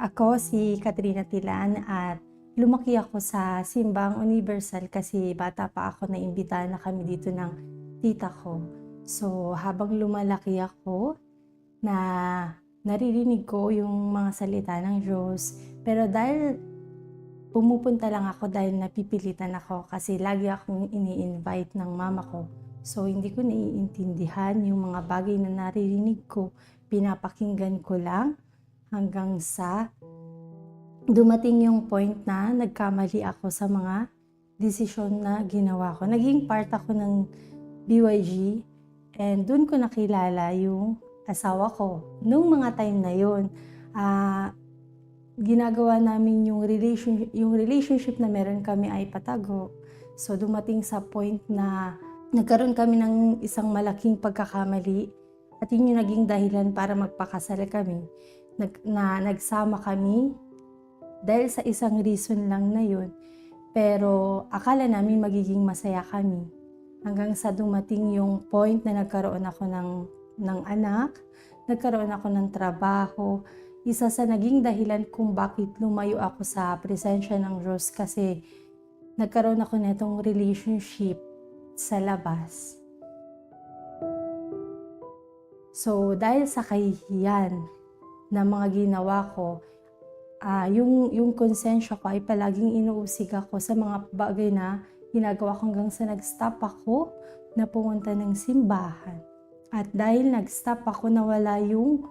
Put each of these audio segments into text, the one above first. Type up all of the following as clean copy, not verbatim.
Ako si Katrina Tilan at lumaki ako sa Simbang Universal kasi bata pa ako naimbitahan na kami dito ng tita ko. So habang lumalaki ako na naririnig ko yung mga salita ng Diyos. Pero dahil pumupunta lang ako dahil napipilitan ako kasi lagi akong ini-invite ng mama ko. So hindi ko naiintindihan yung mga bagay na naririnig ko. Pinapakinggan ko lang hanggang sa dumating yung point na nagkamali ako sa mga desisyon na ginawa ko. Naging part ako ng BYG and doon ko nakilala yung asawa ko. Nung mga time na yun, ginagawa namin yung relationship na meron kami ay patago. So dumating sa point na nagkaroon kami ng isang malaking pagkakamali at yun yung naging dahilan para magpakasal kami. Nagsama kami dahil sa isang reason lang na yun. Pero akala namin magiging masaya kami. Hanggang sa dumating yung point na nagkaroon ako ng anak, nagkaroon ako ng trabaho. Isa sa naging dahilan kung bakit lumayo ako sa presensya ng Diyos kasi nagkaroon ako netong relationship sa labas. So dahil sa kahihiyan na mga ginawa ko, yung konsensya ko ay palaging inuusig ako sa mga bagay na ginagawa ko hanggang sa nag-stop ako na pumunta ng simbahan. At dahil nag-stop ako, nawala yung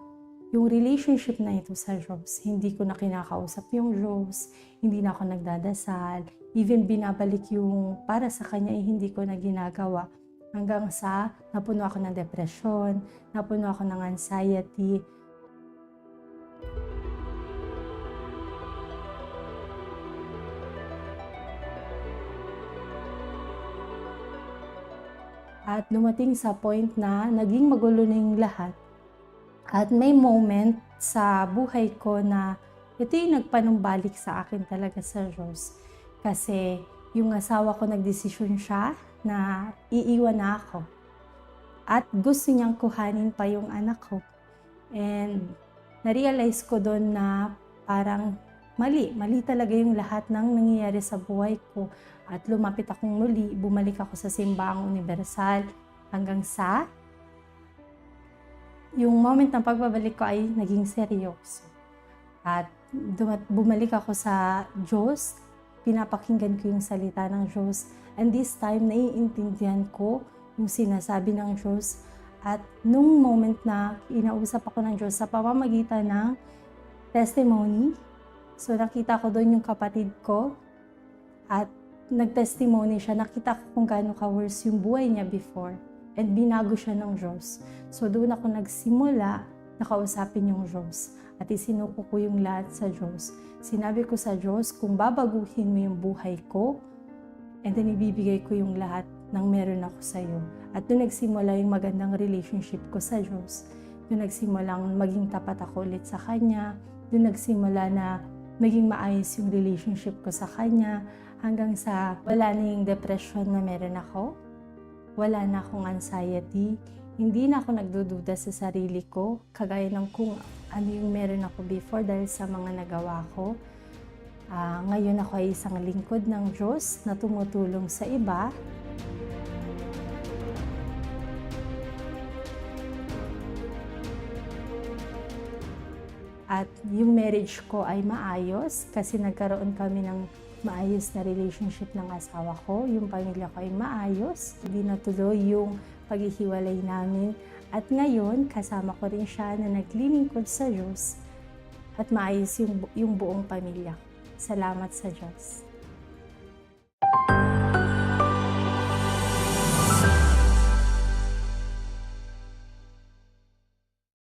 relationship na ito sa Diyos. Hindi ko na kinakausap yung Diyos, hindi na ako nagdadasal, even binabalik yung para sa Kanya ay hindi ko na ginagawa. Hanggang sa napuno ako ng depression, napuno ako ng anxiety. At dumating sa point na naging magulo na yung lahat. At may moment sa buhay ko na ito yung nagpanumbalik sa akin talaga sa Diyos. Kasi yung asawa ko nagdesisyon siya na iiwan na ako. At gusto niyang kuhanin pa yung anak ko. And na-realize ko doon na parang mali talaga yung lahat ng nangyayari sa buhay ko. At lumapit akong muli, bumalik ako sa Simbang Universal hanggang sa yung moment ng pagbabalik ko ay naging seryoso. At bumalik ako sa Diyos, pinapakinggan ko yung salita ng Diyos. And this time, naiintindihan ko yung sinasabi ng Diyos. At nung moment na inausap ako ng Diyos sa pamamagitan ng testimony, so nakita ko doon yung kapatid ko at nag-testimony siya. Nakita ko kung gaano ka-worse yung buhay niya before. And binago siya ng Diyos. So doon ako nagsimula na kausapin yung Diyos. At isinuko ko yung lahat sa Diyos. Sinabi ko sa Diyos, kung babaguhin mo yung buhay ko, and then ibibigay ko yung lahat ng meron ako sa iyo. At doon nagsimula yung magandang relationship ko sa Diyos. Doon nagsimulang maging tapat ako ulit sa Kanya. Doon nagsimula na maging maayos yung relationship ko sa Kanya. Hanggang sa wala na yung depression na meron ako. Wala na akong anxiety. Hindi na ako nagdududa sa sarili ko. Kagaya ng kung ano yung meron ako before dahil sa mga nagawa ko. Ngayon ako ay isang lingkod ng Diyos na tumutulong sa iba. At yung marriage ko ay maayos kasi nagkaroon kami ng maayos na relationship ng asawa ko. Yung pamilya ko ay maayos. Hindi natuloy yung paghihiwalay namin. At ngayon, kasama ko rin siya na naglilingkod sa Diyos at maayos yung buong pamilya. Salamat sa Diyos.